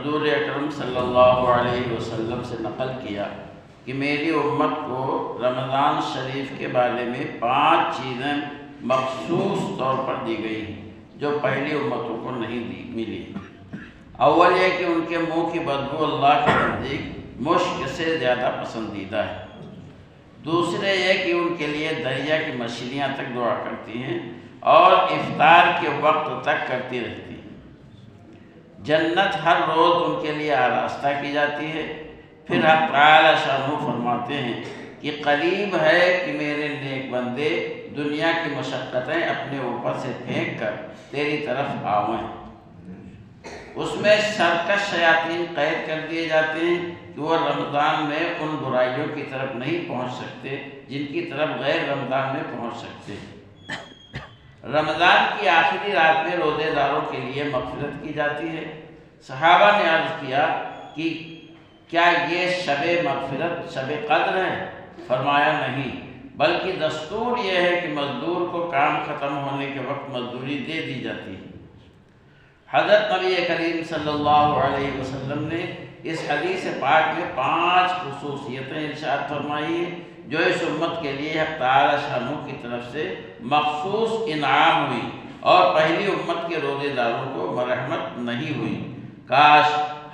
حضور اکرم صلی اللہ علیہ وسلم سے نقل کیا کہ میری امت کو رمضان شریف کے بارے میں 5 چیزیں مخصوص طور پر دی گئی ہیں جو پہلی امتوں کو نہیں ملی۔ اول یہ کہ ان کے منہ کی بدبو اللہ کے نزدیک مشک سے زیادہ پسندیدہ ہے۔ دوسرے یہ کہ ان کے لیے دریا کی مچھلیاں تک دعا کرتی ہیں اور افطار کے وقت تک کرتی رہتی ہیں۔ جنت ہر روز ان کے لیے آراستہ کی جاتی ہے۔ پھر حق تعالی شانہ فرماتے ہیں کہ قریب ہے کہ میرے نیک بندے دنیا کی مشقتیں اپنے اوپر سے پھینک کر تیری طرف آویں۔ اس میں سرکش شیاطین قید کر دیے جاتے ہیں کہ وہ رمضان میں ان برائیوں کی طرف نہیں پہنچ سکتے جن کی طرف غیر رمضان میں پہنچ سکتے۔ رمضان کی آخری رات میں روزے داروں کے لیے مغفرت کی جاتی ہے۔ صحابہ نے عرض کیا کہ کیا یہ شب مغفرت شب قدر ہے؟ فرمایا نہیں، بلکہ دستور یہ ہے کہ مزدور کو کام ختم ہونے کے وقت مزدوری دے دی جاتی ہے۔ حضرت نبی کریم صلی اللہ علیہ وسلم نے اس حدیث پاک میں 5 خصوصیتیں ارشاد فرمائی ہیں جو اس امت کے لیے حق تعالی شانہ کی طرف سے مخصوص انعام ہوئی اور پہلی امت کے روزے داروں کو مرحمت نہیں ہوئی۔ کاش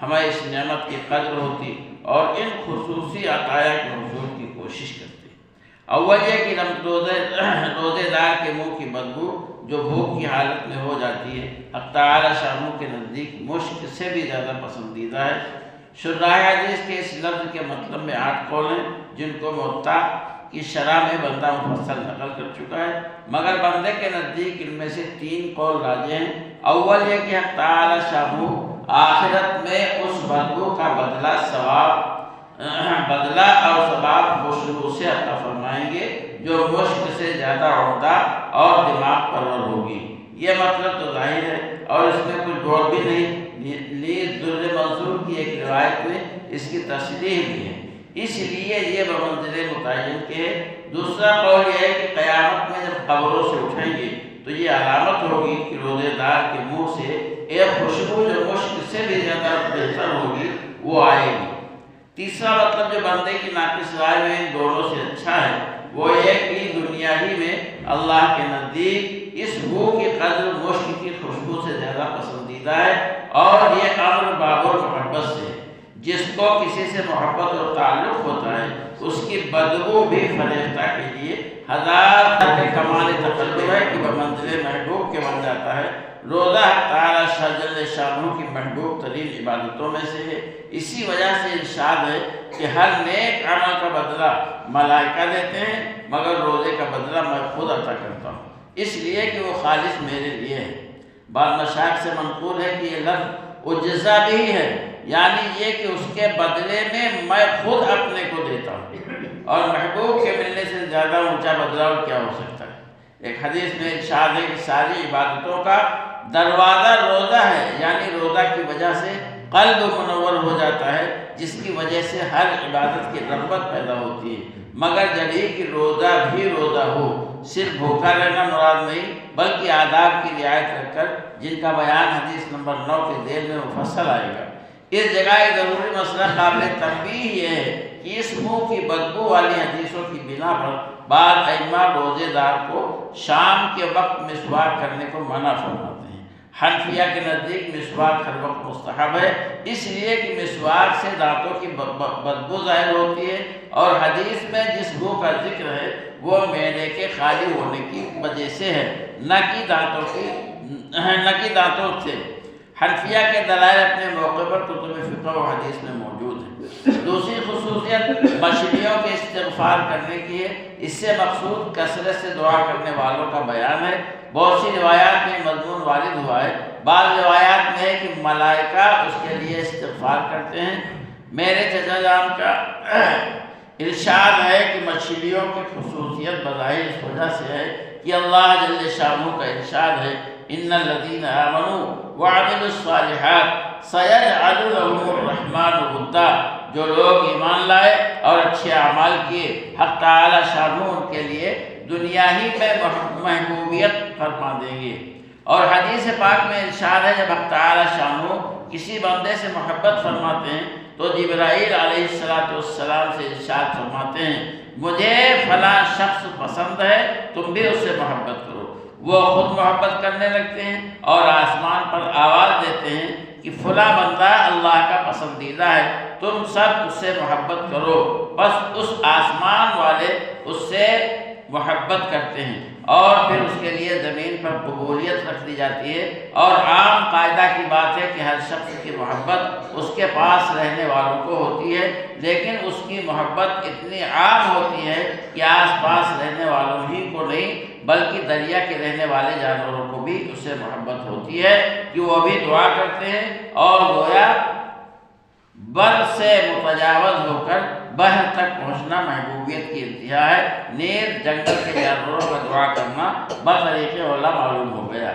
ہمیں اس نعمت کی قدر ہوتی اور ان خصوصی عطایا کے حصول کی کوشش کرتے۔ اول یہ کہ روزے دار کے منہ کی بدبو جو بھوک کی حالت میں ہو جاتی ہے حق تعالی شانہ کے نزدیک مشک سے بھی زیادہ پسندیدہ ہے۔ شراح حدیث کے اس لفظ کے مطلب میں 8 قول ہیں جن کو موطا کی شرح میں بندہ مفصل نقل کر چکا ہے، مگر بندے کے نزدیک ان میں سے 3 قول راجح ہیں۔ اول یہ کہ حق تعالی شانہ آخرت میں اس بدبو کا بدلہ اور ثواب خوشبو سے عطا فرمائیں گے جو مشک سے زیادہ عمدہ اور دماغ پرور ہوگی۔ یہ مطلب تو ظاہر ہے اور اس میں کچھ جوڑ بھی نہیں۔ نیز در منصور کی ایک روایت میں اس کی تصریح بھی ہے، اس لیے یہ بمنزل متعین کے ہے۔ دوسرا قول یہ ہے کہ قیامت میں جب قبروں سے اٹھیں گے تو یہ علامت ہوگی کہ روزے دار کے منہ سے ایک خوشبو جو مشک سے بھی زیادہ بہتر ہوگی وہ آئے گی۔ تیسرا مطلب جو بندے کی ناقص رائے میں ان دونوں سے اچھا ہے وہ یہ کہ دنیا ہی میں اللہ کے نزدیک اس بو کی قدر مشک کی خوشبو سے زیادہ پسندیدہ ہے، اور یہ امر باب المحبت سے ہے۔ جس کو کسی سے محبت اور تعلق ہوتا ہے اس کی بدبو بھی فریفتہ کے لیے 1000 کے کمال تقلب ہے کہ بمنزل محبوب کے بن جاتا ہے۔ روزہ تعالی جل شانہ کی محبوب ترین عبادتوں میں سے ہے۔ اسی وجہ سے ارشاد ہے کہ ہر نیک عمل کا بدلہ ملائکہ دیتے ہیں مگر روزے کا بدلہ میں خود عطا کرتا ہوں، اس لیے کہ وہ خالص میرے لیے ہے۔ بعض مشائخ سے منقول ہے کہ یہ لفظ اجزا بھی ہے، یعنی یہ کہ اس کے بدلے میں خود اپنے کو دیتا ہوں، اور محبوب کے ملنے سے زیادہ اونچا بدلہ اور کیا ہو سکتا ہے۔ ایک حدیث میں ارشاد ہے کہ ساری عبادتوں کا دروازہ روزہ ہے، یعنی روزہ کی وجہ سے قلب منور ہو جاتا ہے جس کی وجہ سے ہر عبادت کی رغبت پیدا ہوتی ہے، مگر جب ہی کہ روزہ بھی روزہ ہو، صرف بھوکا رہنا مراد نہیں بلکہ آداب کی رعایت رکھ کر، جن کا بیان حدیث نمبر 9 کے ذیل میں مفصل آئے گا۔ اس جگہ ایک ضروری مسئلہ قابل تنبیہ یہ ہے کہ اس منہ کی بدبو والی حدیثوں کی بنا پر بعض ائمہ روزے دار کو شام کے وقت مسواک کرنے کو منع فرماتے ہیں۔ حنفیہ کے نزدیک مسواک ہر وقت مستحب ہے، اس لیے کہ مسواک سے دانتوں کی بدبو ظاہر ہوتی ہے، اور حدیث میں جس بو کا ذکر ہے وہ معدے کے خالی ہونے کی وجہ سے ہے، نہ کہ دانتوں سے۔ حنفیہ کے دلائل اپنے موقع پر کتب فقہ و حدیث میں موجود ہیں۔ دوسری خصوصیت مچھلیوں کے استغفار کرنے کی ہے، اس سے مقصود کثرت سے دعا کرنے والوں کا بیان ہے۔ بہت سی روایات میں مضمون وارد ہوا ہے، بعض روایات میں ہے کہ ملائکہ اس کے لیے استغفار کرتے ہیں۔ میرے چچا جان کا ارشاد ہے کہ مچھلیوں کی خصوصیت بظاہر اس وجہ سے ہے کہ اللہ جل شانہ کا ارشاد ہے ان الذین آمنوا وعملوا الصالحات سیجعل لهم الرحمن ودا، جو لوگ ایمان لائے اور اچھے اعمال کیے حق تعالی شانہ ان کے لیے دنیا ہی میں محبوبیت فرما دیں گے۔ اور حدیث پاک میں ارشاد ہے جب حق تعالی شانہ کسی بندے سے محبت فرماتے ہیں تو جبرائیل علیہ السلام سے ارشاد فرماتے ہیں مجھے فلاں شخص پسند ہے، تم بھی اس سے محبت کرو۔ وہ خود محبت کرنے لگتے ہیں اور آسمان پر آواز دیتے ہیں کہ فلاں بندہ اللہ کا پسندیدہ ہے، تم سب اس سے محبت کرو۔ بس اس آسمان والے اس سے محبت کرتے ہیں اور پھر اس کے لیے زمین پر قبولیت رکھ دی جاتی ہے۔ اور عام قاعدہ کی بات ہے کہ ہر شخص کی محبت اس کے پاس رہنے والوں کو ہوتی ہے، لیکن اس کی محبت اتنی عام ہوتی ہے کہ آس پاس رہنے والوں ہی کو نہیں بلکہ دریا کے رہنے والے جانوروں کو بھی اس سے محبت ہوتی ہے کہ وہ بھی دعا کرتے ہیں اور گویا بر سے متجاوز ہو کر بحر تک پہنچنا محبوبیت کی انتہا ہے۔ نیز جنگل کے جانوروں کا دعا کرنا بطریق اولیٰ معلوم ہو گیا۔